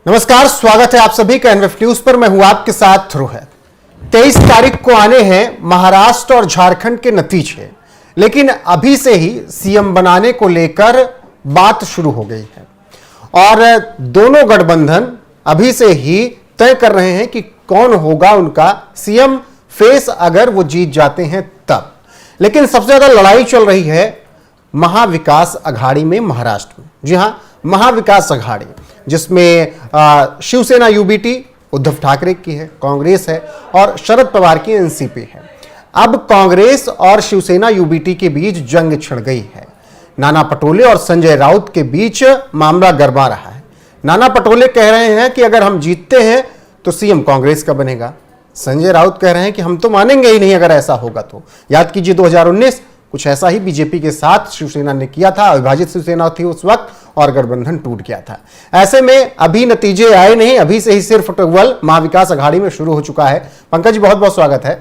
नमस्कार, स्वागत है आप सभी का एनएफ न्यूज पर। मैं हूं आपके साथ रोहित। 23 तारीख को आने हैं महाराष्ट्र और झारखंड के नतीजे, लेकिन अभी से ही सीएम बनाने को लेकर बात शुरू हो गई है और दोनों गठबंधन अभी से ही तय कर रहे हैं कि कौन होगा उनका सीएम फेस अगर वो जीत जाते हैं तब। लेकिन सबसे ज्यादा लड़ाई चल रही है महाविकास अघाड़ी में, महाराष्ट्र में। जी हां, महाविकास अघाड़ी जिसमें शिवसेना यूबीटी उद्धव ठाकरे की है, कांग्रेस है और शरद पवार की एनसीपी है। अब कांग्रेस और शिवसेना यूबीटी के बीच जंग छिड़ गई है। नाना पटोले और संजय राउत के बीच मामला गरमा रहा है। नाना पटोले कह रहे हैं कि अगर हम जीतते हैं तो सीएम कांग्रेस का बनेगा। संजय राउत कह रहे हैं कि हम तो मानेंगे ही नहीं अगर ऐसा होगा तो। याद कीजिए 2019 कुछ ऐसा ही बीजेपी के साथ शिवसेना ने किया था, अविभाजित शिवसेना थी उस वक्त और गठबंधन टूट गया था। ऐसे में अभी नतीजे आए नहीं, अभी से ही सिर्फ टकबल महाविकास अघाड़ी में शुरू हो चुका है। पंकज जी, बहुत बहुत स्वागत है।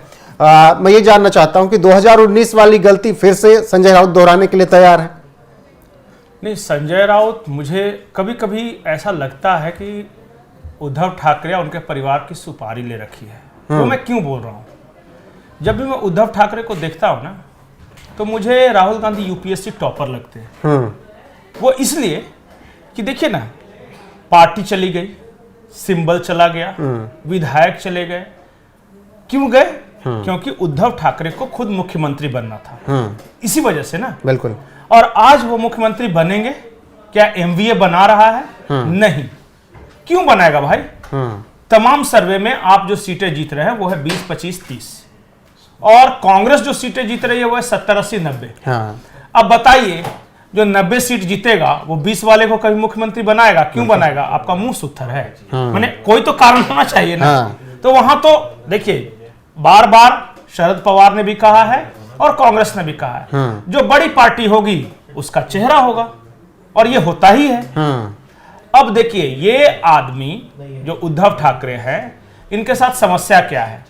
मैं ये जानना चाहता हूं कि 2019 वाली गलती फिर से संजय राउत दोहराने के लिए तैयार है? नहीं, संजय राउत, मुझे कभी कभी ऐसा लगता है कि उद्धव ठाकरे और उनके परिवार की सुपारी ले रखी है। वो मैं क्यों बोल रहा हूँ, जब भी मैं उद्धव ठाकरे को देखता हूँ ना, तो मुझे राहुल गांधी यूपीएससी टॉपर लगते हैं। वो इसलिए कि देखिए ना, पार्टी चली गई, सिंबल चला गया, विधायक चले गए। क्यों गए? क्योंकि उद्धव ठाकरे को खुद मुख्यमंत्री बनना था, इसी वजह से ना। बिल्कुल। और आज वो मुख्यमंत्री बनेंगे? क्या एमवीए बना रहा है? नहीं। क्यों बनाएगा भाई? तमाम सर्वे में आप जो सीटें जीत रहे हैं वो है 20, 25, 30 और कांग्रेस जो सीटें जीत रही है वो है 70, 80, 90। अब बताइए, जो 90 सीट जीतेगा वो 20 वाले को कभी मुख्यमंत्री बनाएगा? क्यों बनाएगा? आपका मुंह सुत्थर है। माने कोई तो कारण होना चाहिए ना। तो वहां तो देखिए, बार बार शरद पवार ने भी कहा है और कांग्रेस ने भी कहा है, जो बड़ी पार्टी होगी उसका चेहरा होगा, और ये होता ही है। अब देखिए, ये आदमी जो उद्धव ठाकरे हैं, इनके साथ समस्या क्या है?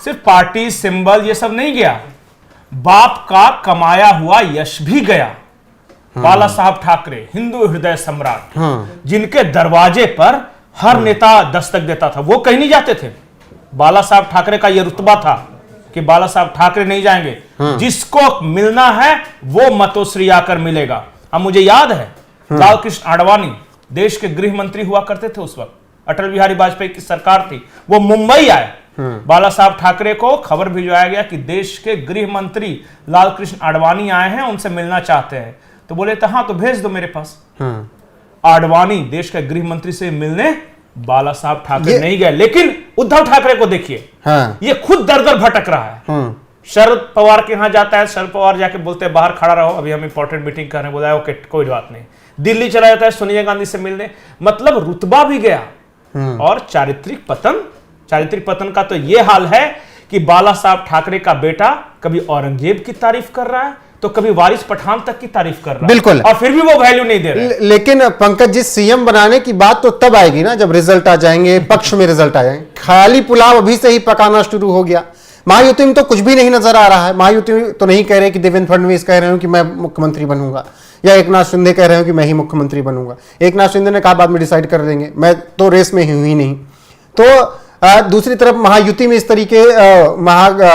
सिर्फ पार्टी सिंबल ये सब नहीं गया, बाप का कमाया हुआ यश भी गया। बाला साहब ठाकरे, हिंदू हृदय सम्राट, जिनके दरवाजे पर हर नेता दस्तक देता था, वो कहीं नहीं जाते थे। बाला साहब ठाकरे का यह रुतबा था कि बाला साहब ठाकरे नहीं जाएंगे, जिसको मिलना है वो मतोश्री आकर मिलेगा। अब मुझे याद है, लाल कृष्ण आडवाणी देश के गृह मंत्री हुआ करते थे उस वक्त, अटल बिहारी वाजपेयी की सरकार थी। वो मुंबई आए, बाला साहब ठाकरे को खबर भिजवाया गया कि देश के गृह मंत्री लाल कृष्ण आडवाणी आए हैं, उनसे मिलना चाहते हैं। तो बोले तो हाँ, तो भेज दो मेरे पास। आडवाणी देश के गृह मंत्री से मिलने बाला साहब ठाकरे नहीं गए। लेकिन उद्धव ठाकरे को देखिए, ये खुद दर दर भटक रहा है। शरद पवार के यहां जाता है, शरद पवार जाके बोलते हैं बाहर खड़ा रहो, अभी हम इंपॉर्टेंट मीटिंग कर रहे हैं। बोला ओके, कोई बात नहीं। दिल्ली चला जाता है सोनिया गांधी से मिलने, मतलब रुतबा भी गया। और चारित्रिक पतन का तो यह हाल है कि बाला साहब ठाकरे का बेटा कभी औरंगजेब की तारीफ कर रहा है तो कभी वारिस पठान तक की तारीफ कर रहा है। बिल्कुल। और फिर भी वो वैल्यू नहीं दे रहे। लेकिन पंकज जी, सीएम बनाने की बात तो तब आएगी ना जब रिजल्ट आ जाएंगे, पक्ष में रिजल्ट आ जाएंगे। ख्याली पुलाव अभी से ही पकाना शुरू हो गया। महायुति में तो कुछ भी नहीं नजर आ रहा है। महायुति तो नहीं कह रहे कि देवेंद्र फडणवीस कह रहे हो कि मैं मुख्यमंत्री बनूंगा, या एक नाथ शिंदे कह रहे हो कि मैं ही मुख्यमंत्री बनूंगा। एक नाथ शिंदे ने कहा बाद में डिसाइड कर देंगे, मैं तो रेस में ही नहीं। तो दूसरी तरफ महायुति में इस तरीके,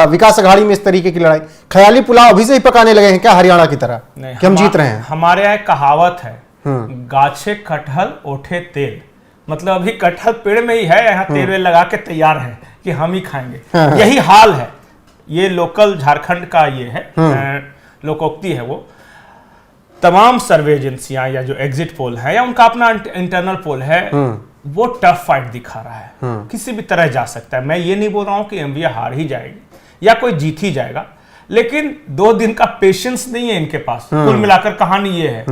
विकास अघाड़ी में इस तरीके की लड़ाई, ख्याली पुलाव अभी से ही पकाने लगे हैं क्या हरियाणा की तरह कि हम जीत रहे हैं? हमारे यहाँ एक कहावत है, गाछे कटहल ओठे तेल। मतलब अभी कटहल पेड़ में ही है, यहाँ तेल लगा के तैयार है कि हम ही खाएंगे। यही हाल है। ये लोकल झारखंड का ये है, लोकोक्ति है। वो तमाम सर्वे एजेंसियां या जो एग्जिट पोल है या उनका अपना इंटरनल पोल है, वो टफ फाइट दिखा रहा है। किसी भी तरह जा सकता है। मैं ये नहीं बोल रहा हूं कि एमवीए हार ही जाएगी या कोई जीत ही जाएगा, लेकिन 2 दिन का पेशेंस नहीं है इनके पास। कुल मिलाकर कहानी ये है,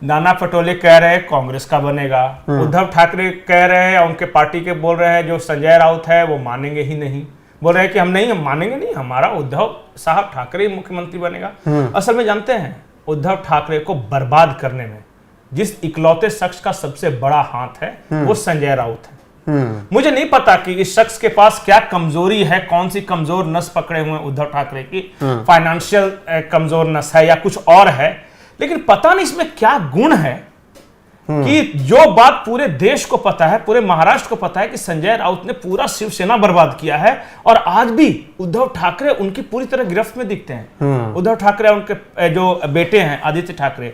नाना पटोले कह रहे हैं कांग्रेस का बनेगा, उद्धव ठाकरे कह रहे हैं, उनके पार्टी के बोल रहे हैं जो संजय राउत है वो मानेंगे ही नहीं, बोल रहे हैं कि हम मानेंगे नहीं, हमारा उद्धव साहब ठाकरे ही मुख्यमंत्री बनेगा। असल में जानते हैं, उद्धव ठाकरे को बर्बाद करने में जिस इकलौते शख्स का सबसे बड़ा हाथ है वो संजय राउत है। मुझे नहीं पता कि इस शख्स के पास क्या कमजोरी है, कौन सी कमजोर नस पकड़े हुए उद्धव ठाकरे की, फाइनेंशियल कमजोर नस है या कुछ और है, लेकिन पता नहीं इसमें क्या गुण है कि जो बात पूरे देश को पता है, पूरे महाराष्ट्र को पता है कि संजय राउत ने पूरा शिवसेना बर्बाद किया है, और आज भी उद्धव ठाकरे उनकी पूरी तरह गिरफ्त में दिखते हैं। उद्धव ठाकरे, उनके जो बेटे हैं आदित्य ठाकरे,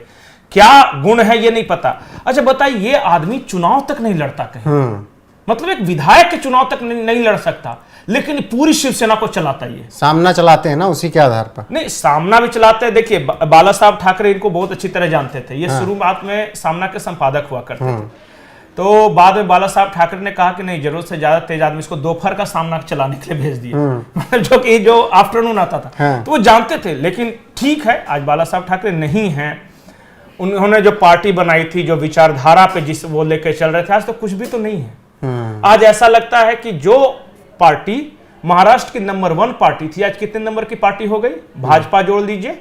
क्या गुण है ये नहीं पता। अच्छा बताइए, ये आदमी चुनाव तक नहीं लड़ता कहीं, मतलब एक विधायक के चुनाव तक नहीं लड़ सकता, लेकिन पूरी शिवसेना को चलाता ही है। सामना चलाते हैं ना उसी के आधार पर। नहीं, सामना भी चलाते हैं। देखिए, बाला साहब ठाकरे इनको बहुत अच्छी तरह जानते थे। ये शुरुआत में सामना के संपादक हुआ करते थे। तो बाद में बाला साहब ठाकरे ने कहा कि नहीं, जरूरत से ज्यादा तेज आदमी, इसको दोपहर का सामना चलाने के लिए भेज दिया, मतलब जो आफ्टरनून आता था। तो वो जानते थे। लेकिन ठीक है, आज बाला साहब ठाकरे नहीं है। उन्होंने जो पार्टी बनाई थी, जो विचारधारा पे जिस वो लेकर चल रहे थे, आज तो कुछ भी तो नहीं है। आज ऐसा लगता है कि जो पार्टी महाराष्ट्र की नंबर 1 पार्टी थी, आज कितने नंबर की पार्टी हो गई? भाजपा जोड़ लीजिए,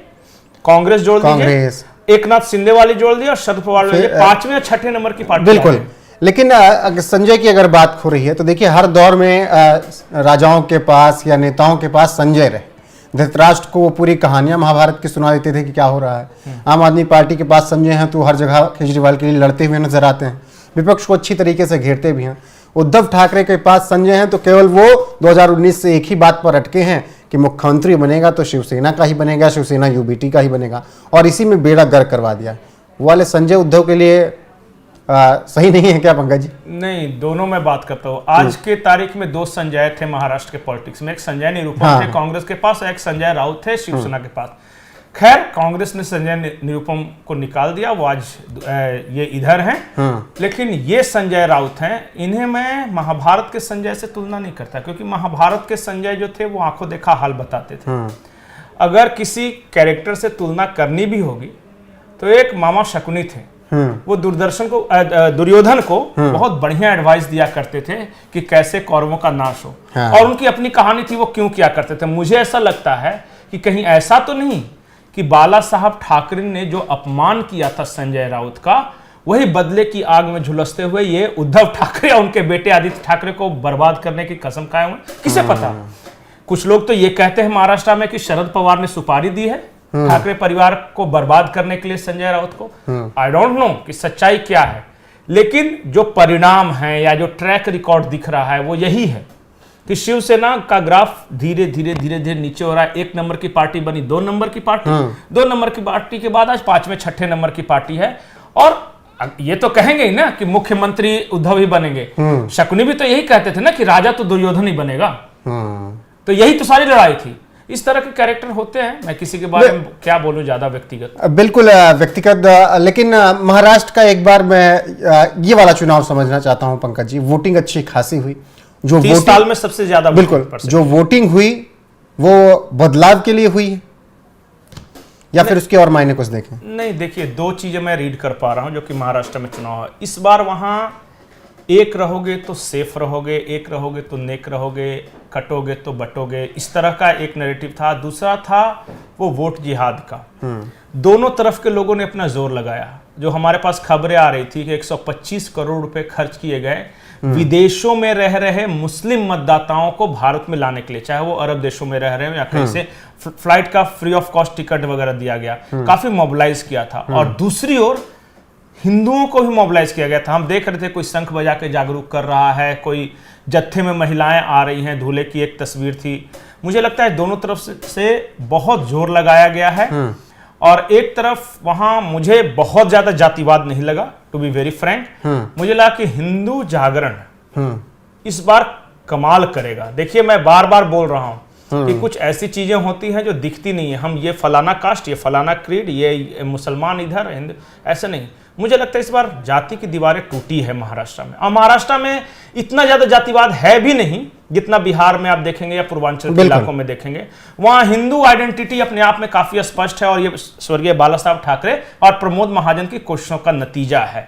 कांग्रेस जोड़ लीजिए, एकनाथ शिंदे वाली जोड़ दी, और शरद पवार वाली 5वें या 6ठे नंबर की पार्टी। बिल्कुल। लेकिन संजय की अगर बात हो रही है तो देखिए, हर दौर में राजाओं के पास या नेताओं के पास संजय रहे। धृतराष्ट्र को वो पूरी कहानियां महाभारत की सुना देते थे कि क्या हो रहा है। आम आदमी पार्टी के पास संजय हैं तो हर जगह केजरीवाल के लिए लड़ते हुए नजर आते हैं, विपक्ष को अच्छी तरीके से घेरते भी हैं। उद्धव ठाकरे के पास संजय हैं तो केवल वो 2019 से एक ही बात पर अटके हैं कि मुख्यमंत्री बनेगा तो शिवसेना का ही बनेगा, शिवसेना यूबीटी का ही बनेगा, और इसी में बेड़ा गर्क करवा दिया। वो वाले संजय उद्धव के लिए सही नहीं है क्या पंकज जी? नहीं, दोनों में बात करता हूँ। आज के तारीख में 2 संजय थे महाराष्ट्र के पॉलिटिक्स में। एक संजय निरुपम थे कांग्रेस के पास, और एक संजय राउत थे शिवसेना के पास। खैर, कांग्रेस ने संजय निरुपम को निकाल दिया, वो आज ये इधर हैं। लेकिन ये संजय राउत हैं, इन्हें मैं महाभारत के संजय से तुलना नहीं करता, क्योंकि महाभारत के संजय जो थे वो आंखों देखा हाल बताते थे। अगर किसी कैरेक्टर से तुलना करनी भी होगी तो एक मामा शकुनी थे, वो दुर्योधन को बहुत बढ़िया एडवाइस दिया करते थे कि कैसे कौरवों का नाश हो, और उनकी अपनी कहानी थी, वो क्यों किया करते थे। मुझे ऐसा लगता है कि कहीं ऐसा तो नहीं कि बाला साहब ठाकरे ने जो अपमान किया था संजय राउत का, वही बदले की आग में झुलसते हुए ये उद्धव ठाकरे और उनके बेटे आदित्य ठाकरे को बर्बाद करने की कसम खाए हुए। किसे पता, कुछ लोग तो ये कहते हैं महाराष्ट्र में कि शरद पवार ने सुपारी दी है ठाकरे परिवार को बर्बाद करने के लिए संजय राउत को। आई डोंट नो कि सच्चाई क्या है, लेकिन जो परिणाम है या जो ट्रैक रिकॉर्ड दिख रहा है वो यही है कि शिवसेना का ग्राफ धीरे धीरे नीचे हो रहा है। 1 नंबर की पार्टी बनी 2 नंबर की पार्टी, 2 नंबर की पार्टी के बाद आज 5वें 6ठे नंबर की पार्टी है। और ये तो कहेंगे ही ना कि मुख्यमंत्री उद्धव ही बनेंगे। शकुनी भी तो यही कहते थे ना कि राजा तो दुर्योधन ही बनेगा। तो यही तो सारी लड़ाई थी। इस तरह के कैरेक्टर होते हैं। मैं किसी के बारे में क्या बोलूं ज्यादा व्यक्तिगत, बिल्कुल व्यक्तिगत। लेकिन महाराष्ट्र का एक बार मैं ये वाला चुनाव समझना चाहता हूं पंकज जी। वोटिंग अच्छी खासी हुई, जो 30 साल में सबसे ज्यादा, बिल्कुल जो वोटिंग हुई वो बदलाव के लिए हुई या फिर उसके और मायने कुछ देखें? नहीं, देखिए, 2 चीजें मैं रीड कर पा रहा हूं जो कि महाराष्ट्र में चुनाव है। इस बार वहां एक रहोगे तो सेफ रहोगे, एक रहोगे तो नेक रहोगे, कटोगे तो बटोगे, इस तरह का एक नैरेटिव था। दूसरा था वो वोट जिहाद का। दोनों तरफ के लोगों ने अपना जोर लगाया। जो हमारे पास खबरें आ रही थी कि 125 करोड़ रुपए खर्च किए गए विदेशों में रह रहे मुस्लिम मतदाताओं को भारत में लाने के लिए, चाहे वो अरब देशों में रह रहे हो या कहीं से, फ्लाइट का फ्री ऑफ कॉस्ट टिकट वगैरह दिया गया, काफी मोबिलाइज किया था। और दूसरी ओर हिंदुओं को भी मोबिलाइज किया गया था। हम देख रहे थे कोई शंख बजा के जागरूक कर रहा है, कोई जत्थे में महिलाएं आ रही हैं, दूल्हे की एक तस्वीर थी। मुझे लगता है दोनों तरफ से बहुत जोर लगाया गया है। और एक तरफ वहां मुझे बहुत ज्यादा जातिवाद नहीं लगा, टू बी वेरी फ्रैंक। मुझे लगा कि हिंदू जागरण इस बार कमाल करेगा। देखिए, मैं बार बार बोल रहा हूं कि कुछ ऐसी चीजें होती हैं जो दिखती नहीं है। हम ये फलाना कास्ट, ये फलाना क्रीड, ये मुसलमान इधर, हिंदू, ऐसा नहीं। मुझे लगता है इस बार जाति की दीवारें टूटी है महाराष्ट्र में। और महाराष्ट्र में इतना ज्यादा जातिवाद है भी नहीं जितना बिहार में आप देखेंगे या पूर्वांचल के इलाकों में देखेंगे। वहां हिंदू आइडेंटिटी अपने आप में काफी स्पष्ट है, और ये स्वर्गीय बाला साहब ठाकरे और प्रमोद महाजन की कोशिशों का नतीजा है।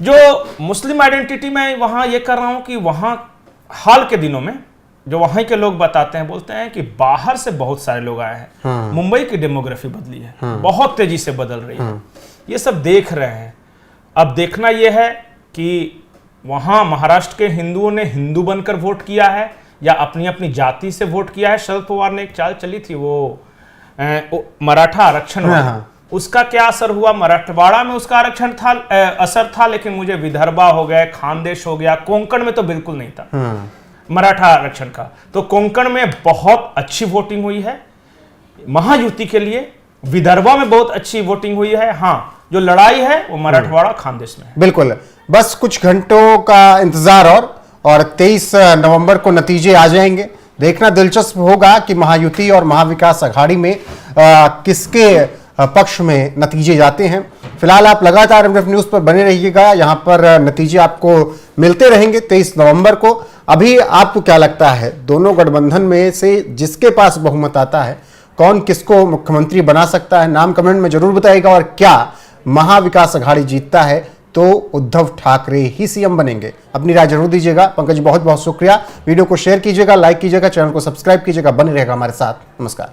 जो मुस्लिम आइडेंटिटी में वहां ये कर रहा हूं कि वहां हाल के दिनों में जो वहां के लोग बताते हैं, बोलते हैं कि बाहर से बहुत सारे लोग आए हैं। मुंबई की डेमोग्राफी बदली है, बहुत तेजी से बदल रही है। ये सब देख रहे हैं। अब देखना यह है कि वहां महाराष्ट्र के हिंदुओं ने हिंदू बनकर वोट किया है या अपनी अपनी जाति से वोट किया है। शरद पवार ने एक चाल चली थी, वो मराठा आरक्षण उसका क्या असर हुआ? मराठवाड़ा में उसका आरक्षण था, असर था, लेकिन मुझे विदर्भा हो गया, खानदेश हो गया, कोंकण में तो बिल्कुल नहीं था मराठा आरक्षण का। तो कोंकण में बहुत अच्छी वोटिंग हुई है महायुति के लिए, विदर्भा में बहुत अच्छी वोटिंग हुई है। हाँ, जो लड़ाई है वो मराठवाड़ा खानदेश में है। बिल्कुल, बस कुछ घंटों का इंतजार और 23 नवंबर को नतीजे आ जाएंगे। देखना दिलचस्प होगा कि महायुति और महाविकास अघाड़ी में किसके पक्ष में नतीजे जाते हैं। फिलहाल आप लगातार एमएनएफ न्यूज पर बने रहिएगा, यहां पर नतीजे आपको मिलते रहेंगे 23 नवंबर को। अभी आपको क्या लगता है, दोनों गठबंधन में से जिसके पास बहुमत आता है, कौन किसको मुख्यमंत्री बना सकता है? नाम कमेंट में जरूर बताइएगा। और क्या महाविकास अघाड़ी जीतता है तो उद्धव ठाकरे ही सीएम बनेंगे? अपनी राय जरूर दीजिएगा। पंकज, बहुत बहुत शुक्रिया। वीडियो को शेयर कीजिएगा, लाइक कीजिएगा, चैनल को सब्सक्राइब कीजिएगा। बने रहेगा हमारे साथ। नमस्कार।